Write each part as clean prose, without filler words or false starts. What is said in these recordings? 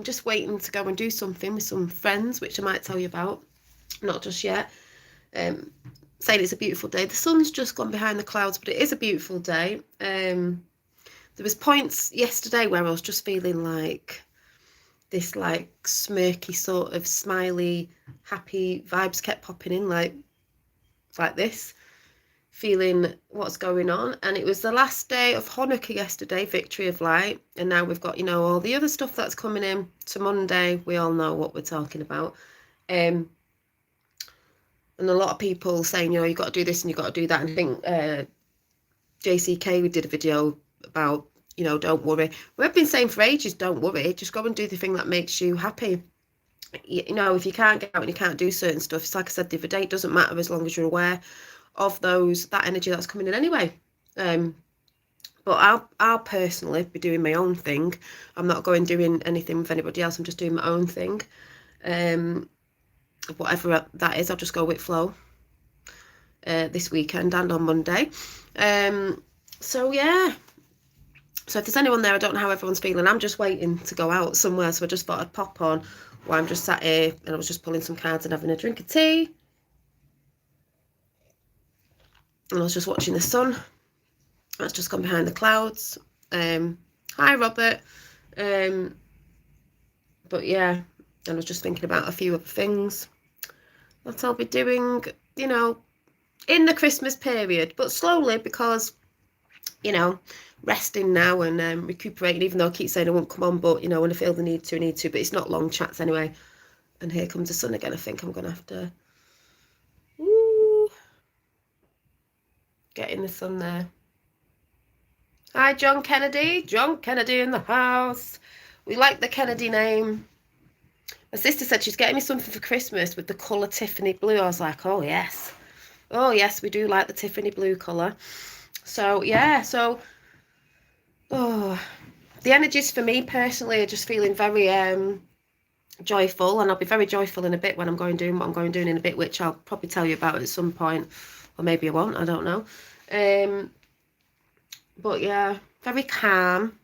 I'm just waiting to go and do something with some friends, which I might tell you about. Not just yet. Saying it's a beautiful day. The sun's just gone behind the clouds, but it is a beautiful day. There was points yesterday where I was just feeling like this like smirky sort of smiley, happy vibes kept popping in like this, feeling what's going on. And it was the last day of Hanukkah yesterday, Victory of Light, and now we've got, you know, all the other stuff that's coming in to Monday. We all know what we're talking about. And a lot of people saying, you know, you've got to do this and you've got to do that. And I think JCK, we did a video about, you know, don't worry. We've been saying for ages, don't worry, just go and do the thing that makes you happy. You know, if you can't get out and you can't do certain stuff, it's like I said the other day, it doesn't matter as long as you're aware of that energy that's coming in anyway. But I'll personally be doing my own thing. I'm not going doing anything with anybody else. I'm just doing my own thing. Whatever that is, I'll just go with flow this weekend and on Monday. So yeah. So if there's anyone there, I don't know how everyone's feeling. I'm just waiting to go out somewhere. So I just thought I'd pop on while I'm just sat here, and I was just pulling some cards and having a drink of tea. And I was just watching the sun. That's just gone behind the clouds. Hi, Robert. But yeah, and I was just thinking about a few other things that I'll be doing, you know, in the Christmas period, but slowly, because, you know, resting now and recuperating, even though I keep saying I won't come on, but, you know, when I feel the need to, I need to, but it's not long chats anyway. And here comes the sun again. I think I'm going to have to get in the sun there. Hi, John Kennedy. John Kennedy in the house. We like the Kennedy name. My sister said she's getting me something for Christmas with the colour Tiffany blue. I was like, oh, yes. Oh, yes, we do like the Tiffany blue colour. So, yeah, so... Oh, the energies for me personally are just feeling very joyful, and I'll be very joyful in a bit when I'm going doing what I'm going doing in a bit, which I'll probably tell you about at some point, or maybe I won't, I don't know. But yeah, very calm,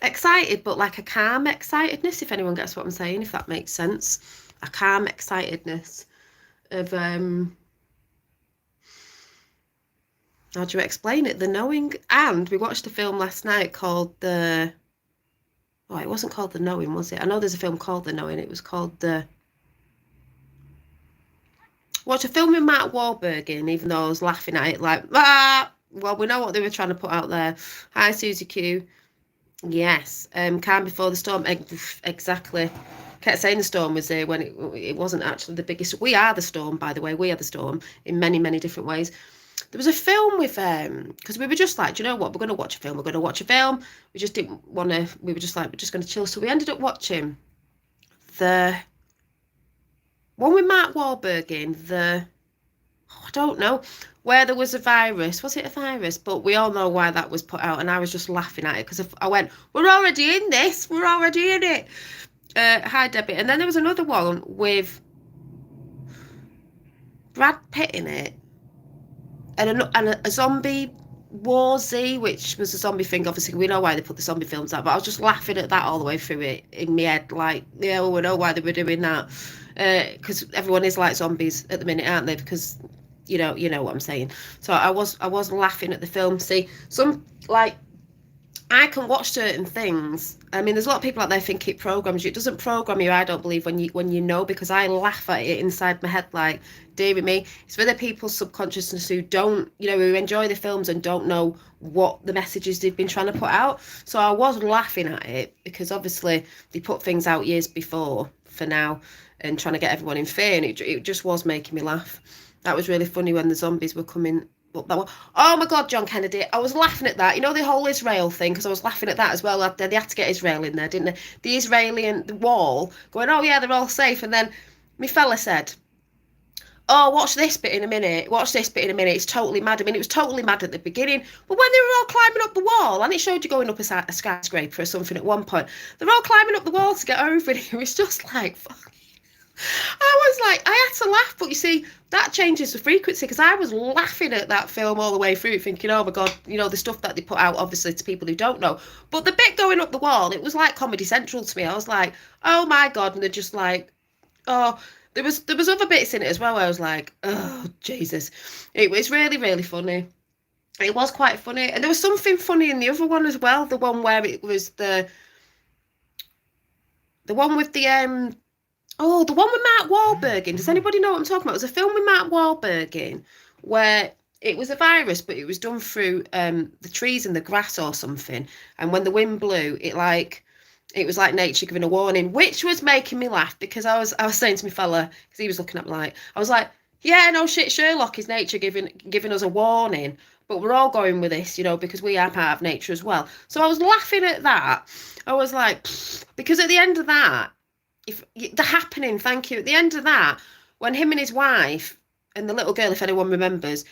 excited, but like a calm excitedness, if anyone gets what I'm saying, if that makes sense. A calm excitedness of how do you explain it? The knowing. And we watched a film last night called it wasn't called The Knowing, was it? I know there's a film called The Knowing. It was called watched a film with Mark Wahlberg in, even though I was laughing at it like, well, we know what they were trying to put out there. Hi, Susie Q. Yes. Calm Before the Storm. Exactly. Kept saying the storm was there when it wasn't actually the biggest. We are the storm, by the way. We are the storm in many, many different ways. There was a film with, because we were just like, do you know what? We're going to watch a film. We're going to watch a film. We just didn't want to, we were just like, we're just going to chill. So we ended up watching the one with Mark Wahlberg in, I don't know, where there was a virus. Was it a virus? But we all know why that was put out. And I was just laughing at it because I went, we're already in this. We're already in it. Hi, Debbie. And then there was another one with Brad Pitt in it. And a zombie War Z, which was a zombie thing. Obviously, we know why they put the zombie films out, but I was just laughing at that all the way through it in my head. Like, yeah, we know why they were doing that. Because everyone is like zombies at the minute, aren't they? Because you know what I'm saying. So I was laughing at the film. See, some like I can watch certain things. I mean, there's a lot of people out there think it programs you. It doesn't program you, I don't believe, when you know, because I laugh at it inside my head like, dear me. It's for the people's subconsciousness who don't, who enjoy the films and don't know what the messages they've been trying to put out. So I was laughing at it because obviously they put things out years before for now and trying to get everyone in fear, and it just was making me laugh. That was really funny when the zombies were coming. Oh my God, John Kennedy, I was laughing at that. You know, the whole Israel thing, because I was laughing at that as well. They had to get Israel in there, didn't they? The Israeli and the wall going, oh yeah, they're all safe. And then my fella said, oh, watch this bit in a minute. Watch this bit in a minute. It's totally mad. I mean, it was totally mad at the beginning. But when they were all climbing up the wall, and it showed you going up a skyscraper or something at one point, they're all climbing up the wall to get over it. It was just like, fuck. I was like, I had to laugh, but you see, that changes the frequency because I was laughing at that film all the way through, thinking, oh my God, you know, the stuff that they put out, obviously, to people who don't know. But the bit going up the wall, it was like Comedy Central to me. I was like, oh my God. And they're just like, oh, there was other bits in it as well where I was like, oh, Jesus. It was really, really funny. It was quite funny. And there was something funny in the other one as well. The one where it was the one with the. Oh, the one with Mark Wahlberg in. Does anybody know what I'm talking about? It was a film with Mark Wahlberg in where it was a virus, but it was done through the trees and the grass or something. And when the wind blew, it was like nature giving a warning, which was making me laugh because I was saying to my fella, because he was looking at me like, I was like, yeah, no shit, Sherlock is nature giving us a warning. But we're all going with this, you know, because we are part of nature as well. So I was laughing at that. I was like, because at the end of that, if the happening, thank you. At the end of that, when him and his wife and the little girl, if anyone remembers,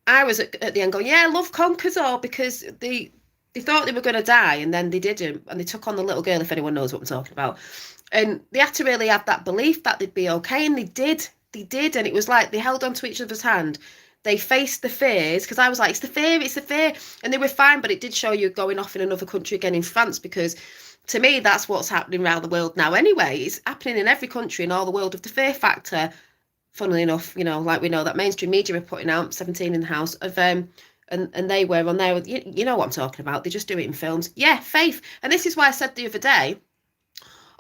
I was at the end going, yeah, love conquers all because they thought they were going to die and then they didn't, and they took on the little girl, if anyone knows what I'm talking about. And they had to really have that belief that they'd be okay, and they did. They did, and it was like they held onto each other's hand. They faced the fears because I was like, it's the fear, and they were fine. But it did show you going off in another country again in France because to me, that's what's happening around the world now anyway. It's happening in every country in all the world of the fear factor. Funnily enough, you know, like we know that mainstream media are putting out 17 in the house of and they were on there. You know what I'm talking about. They just do it in films. Yeah, faith. And this is why I said the other day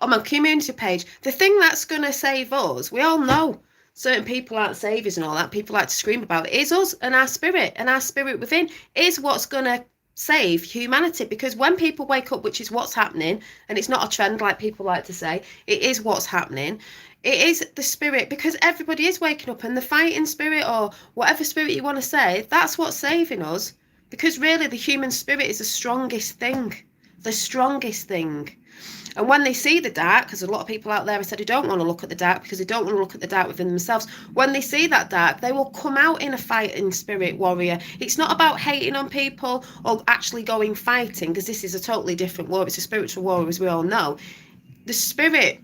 on my community page, the thing that's going to save us, we all know certain people aren't saviors and all that. People like to scream about it. Is us and our spirit within is what's going to save humanity, because when people wake up, which is what's happening, and it's not a trend like people like to say, it is what's happening. It is the spirit, because everybody is waking up, and the fighting spirit or whatever spirit you want to say, that's what's saving us, because really the human spirit is the strongest thing, the strongest thing. And when they see the dark, because a lot of people out there have said they don't want to look at the dark because they don't want to look at the dark within themselves. When they see that dark, they will come out in a fighting spirit warrior. It's not about hating on people or actually going fighting, because this is a totally different war. It's a spiritual war, as we all know. The spirit,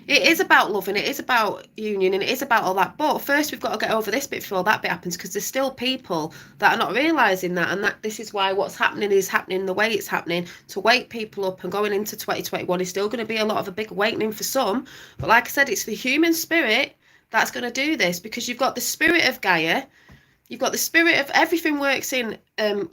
it is about love and it is about union and it is about all that. But first, we've got to get over this bit before that bit happens, because there's still people that are not realising that. And that this is why what's happening is happening the way it's happening, to wake people up. And going into 2021 is still going to be a big awakening for some. But like I said, it's the human spirit that's going to do this, because you've got the spirit of Gaia. You've got the spirit of everything works in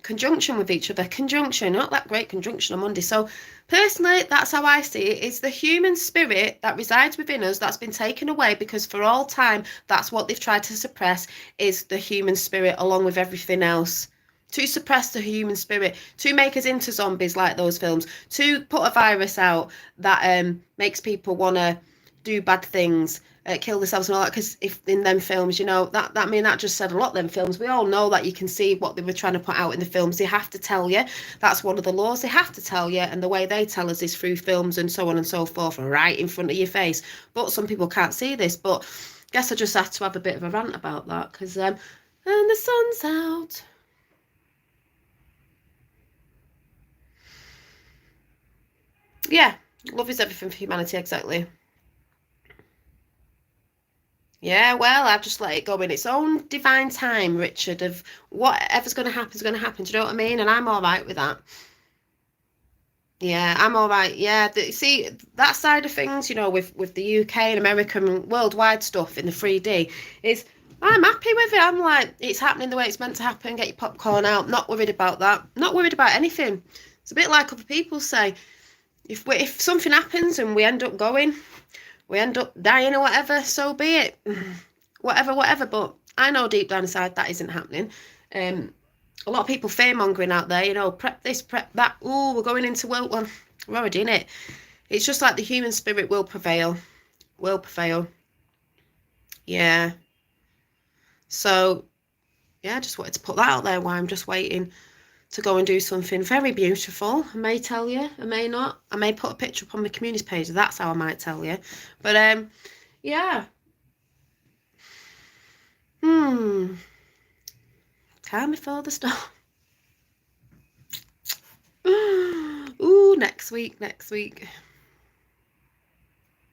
conjunction with each other. Conjunction, not that great conjunction on Monday. So personally, that's how I see it. It's the human spirit that resides within us that's been taken away, because for all time, that's what they've tried to suppress, is the human spirit along with everything else. To suppress the human spirit, to make us into zombies like those films, to put a virus out that makes people want to do bad things, kill themselves and all that. Because if in them films, you know, that just said a lot. Them films, we all know that you can see what they were trying to put out in the films. They have to tell you. That's one of the laws. They have to tell you, and the way they tell us is through films and so on and so forth, right in front of your face. But some people can't see this. But I guess I just had to have a bit of a rant about that, because and the sun's out. Yeah, love is everything for humanity, exactly. Yeah, well, I've just let it go in its own divine time, Richard, of whatever's going to happen is going to happen. Do you know what I mean? And I'm all right with that. Yeah, I'm all right. Yeah, see, that side of things, you know, with the UK and America and worldwide stuff in the 3D, is I'm happy with it. I'm like, it's happening the way it's meant to happen. Get your popcorn out. Not worried about that. Not worried about anything. It's a bit like other people say, if something happens and we end up dying or whatever, so be it. Whatever. But I know deep down inside that isn't happening. A lot of people fear mongering out there, you know, prep this, prep that. Oh, we're going into World War. We're already in it. It's just like the human spirit will prevail. Will prevail. Yeah. So, yeah, I just wanted to put that out there while I'm just waiting to go and do something very beautiful. I may tell you, I may not. I may put a picture up on my community page. That's how I might tell you. But yeah. Calm before the storm. Ooh, next week.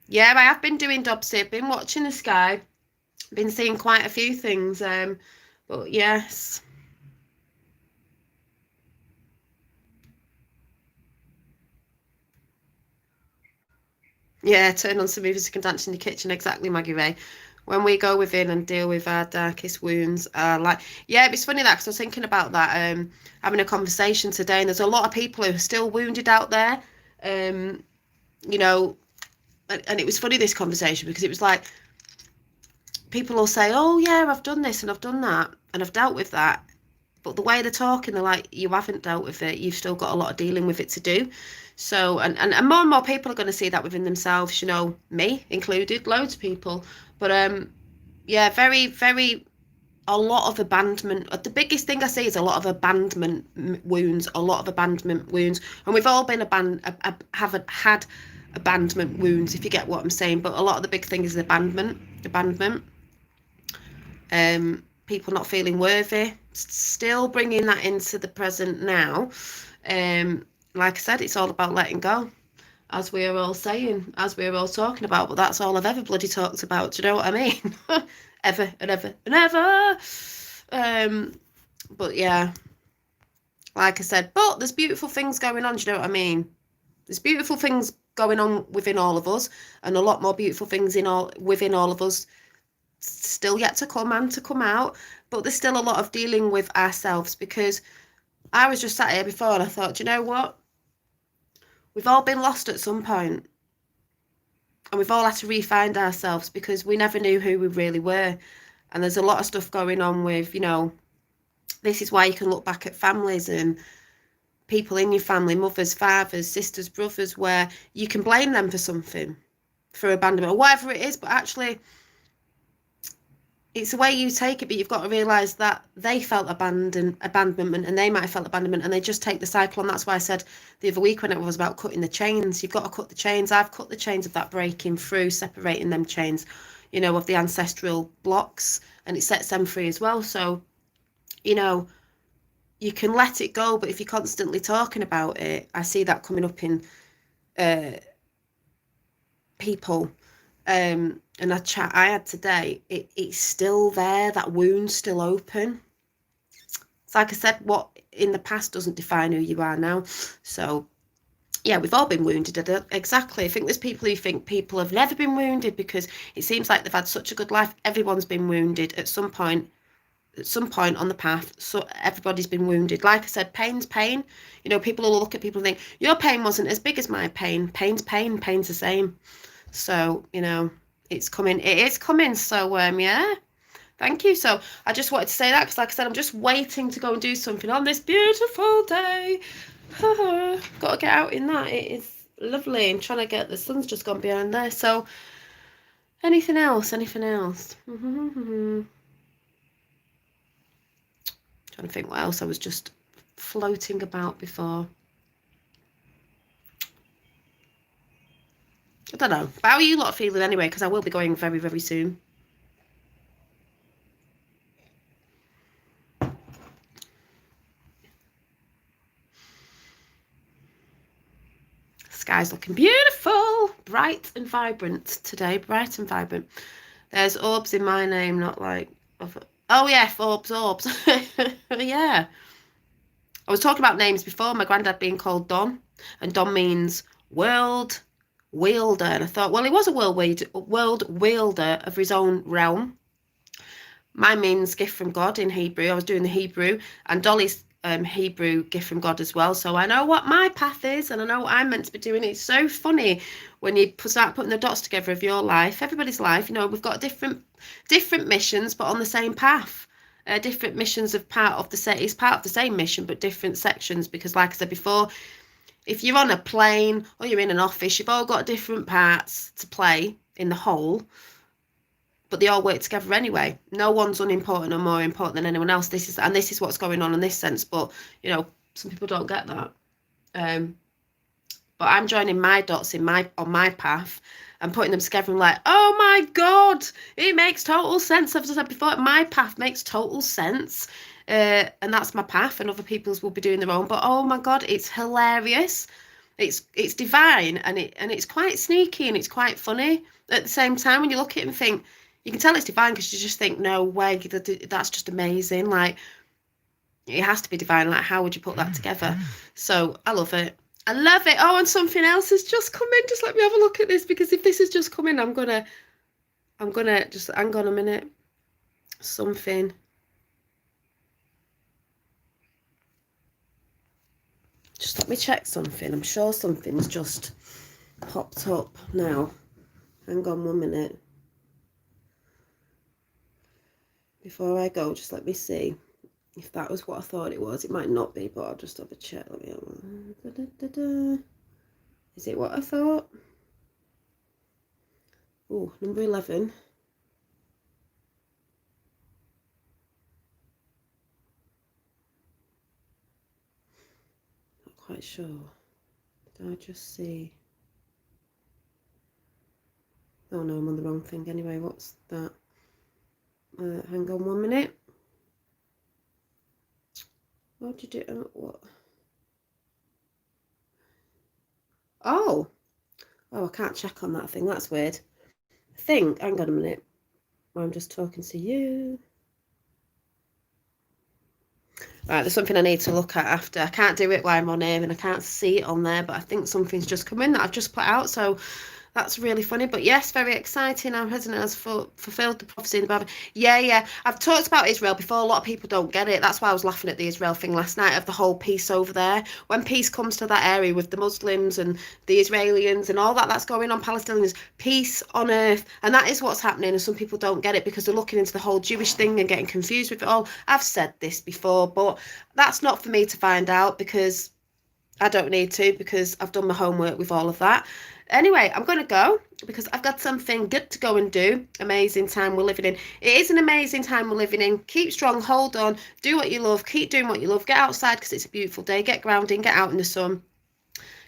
Yeah, I have been doing Dobsy. I've been watching the sky. Been seeing quite a few things. But yes. Yeah, turn on some music and dance in the kitchen. Exactly, Maggie Ray. When we go within and deal with our darkest wounds, yeah, it's funny that because I was thinking about that, having a conversation today, and there's a lot of people who are still wounded out there, um, you know, and it was funny this conversation because it was like people will say, "Oh yeah, I've done this and I've done that and I've dealt with that," but the way they're talking, they're like, "You haven't dealt with it. You've still got a lot of dealing with it to do." So, and more people are going to see that within themselves, me included, loads of people. But yeah, very, very, a lot of abandonment. The biggest thing I see is a lot of abandonment wounds, a lot of abandonment wounds. And we've all been haven't had abandonment wounds, if you get what I'm saying. But a lot of the big thing is abandonment. People not feeling worthy, still bringing that into the present now. Like I said, it's all about letting go, as we are all saying, as we are all talking about, but that's all I've ever bloody talked about. Do you know what I mean? Ever and ever and ever. But yeah, like I said, but there's beautiful things going on. Do you know what I mean? There's beautiful things going on within all of us, and a lot more beautiful things within all of us still yet to come and to come out. But there's still a lot of dealing with ourselves, because I was just sat here before and I thought, you know what? We've all been lost at some point, and we've all had to re-find ourselves because we never knew who we really were. And there's a lot of stuff going on with, this is why you can look back at families and people in your family, mothers, fathers, sisters, brothers, where you can blame them for something, for abandonment or whatever it is, but actually it's the way you take it. But you've got to realise that they felt abandonment, and they might have felt abandonment, and they just take the cycle. And that's why I said the other week when it was about cutting the chains, you've got to cut the chains. I've cut the chains of that breaking through, separating them chains, of the ancestral blocks, and it sets them free as well. So, you can let it go, but if you're constantly talking about it, I see that coming up in people. And a chat I had today, it's still there, that wound's still open. It's like I said, what in the past doesn't define who you are now. So yeah, we've all been wounded. Exactly. I think there's people who think people have never been wounded because it seems like they've had such a good life. Everyone's been wounded at some point on the path. So everybody's been wounded. Like I said, pain's pain. People will look at people and think, your pain wasn't as big as my pain. Pain's pain. Pain's the same. So, it's coming. It is coming. So, yeah. Thank you. So I just wanted to say that because, like I said, I'm just waiting to go and do something on this beautiful day. Got to get out in that. It is lovely. I'm trying to get, the sun's just gone behind there. So anything else? Trying to think what else I was just floating about before. I don't know. But how are you lot feeling anyway? Because I will be going very, very soon. Sky's looking beautiful, bright and vibrant today. Bright and vibrant. There's orbs in my name, not like... Oh yeah, orbs. Yeah. I was talking about names before. My granddad being called Don, and Don means world wielder. And I thought, well, he was a world wielder of his own realm. Mine means gift from God in Hebrew. I was doing the Hebrew, and Dolly's Hebrew gift from God as well. So I know what my path is, and I know what I'm meant to be doing. It's so funny when you start putting the dots together of your life, everybody's life. We've got different missions, but on the same path. Different missions of part of the same mission, but different sections. Because, like I said before, if you're on a plane or you're in an office, you've all got different parts to play in the whole. But they all work together anyway. No one's unimportant or more important than anyone else. This is what's going on in this sense. But some people don't get that. But I'm joining my dots on my path and putting them together and like, oh my God, it makes total sense. I've said before, my path makes total sense. And that's my path, and other people's will be doing their own. But oh my God, it's hilarious. it's divine, and it's quite sneaky, and it's quite funny at the same time. When you look at it and think, you can tell it's divine because you just think, no way, that's just amazing. Like, it has to be divine. Like, how would you put that together? So I love it. I love it. Oh, and something else has just come in. Just let me have a look at this, because if this has just come in, I'm gonna just hang on a minute. Something. Just let me check something. I'm sure something's just popped up now. Hang on 1 minute. Before I go, just let me see if that was what I thought it was. It might not be, but I'll just have a check. Let me have Is it what I thought? Oh, number 11. Not quite sure. Did I just see? Oh no, I'm on the wrong thing. Anyway, what's that? Hang on 1 minute. What did you do? What? Oh, I can't check on that thing. That's weird. Hang on a minute. I'm just talking to you. Right, there's something I need to look at after. I can't do it while I'm on here, and I can't see it on there, but I think something's just come in that I've just put out, so that's really funny. But yes, very exciting. Our president has fulfilled the prophecy in the Bible. Yeah. I've talked about Israel before. A lot of people don't get it. That's why I was laughing at the Israel thing last night, of the whole peace over there. When peace comes to that area with the Muslims and the Israelis and all that's going on, Palestinians, peace on earth. And that is what's happening. And some people don't get it because they're looking into the whole Jewish thing and getting confused with it all. I've said this before, but that's not for me to find out, because I don't need to, because I've done my homework with all of that. Anyway, I'm going to go because I've got something good to go and do. Amazing time we're living in. It is an amazing time we're living in. Keep strong, hold on, do what you love, keep doing what you love, get outside because it's a beautiful day, get grounding, get out in the sun,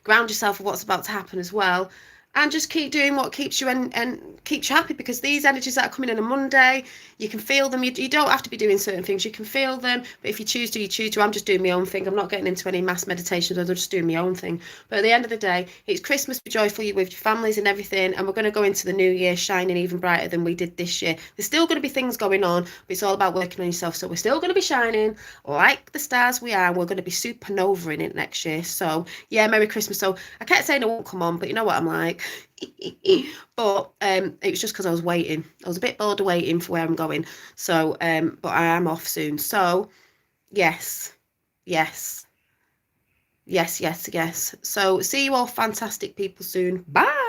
ground yourself for what's about to happen as well. And just keep doing what keeps you and keeps you happy, because these energies that are coming in on Monday, you can feel them. You don't have to be doing certain things. You can feel them, but if you choose to, you choose to. I'm just doing my own thing. I'm not getting into any mass meditations. I'm just doing my own thing. But at the end of the day, it's Christmas. Be joyful with your families and everything. And we're going to go into the new year shining even brighter than we did this year. There's still going to be things going on, but it's all about working on yourself. So we're still going to be shining like the stars we are. And we're going to be supernova in it next year. So yeah, Merry Christmas. So I kept saying it won't come on, but you know what I'm like. But it was just because I was waiting. I was a bit bored of waiting for where I'm going. So but I am off soon. So yes. So see you all fantastic people soon. Bye.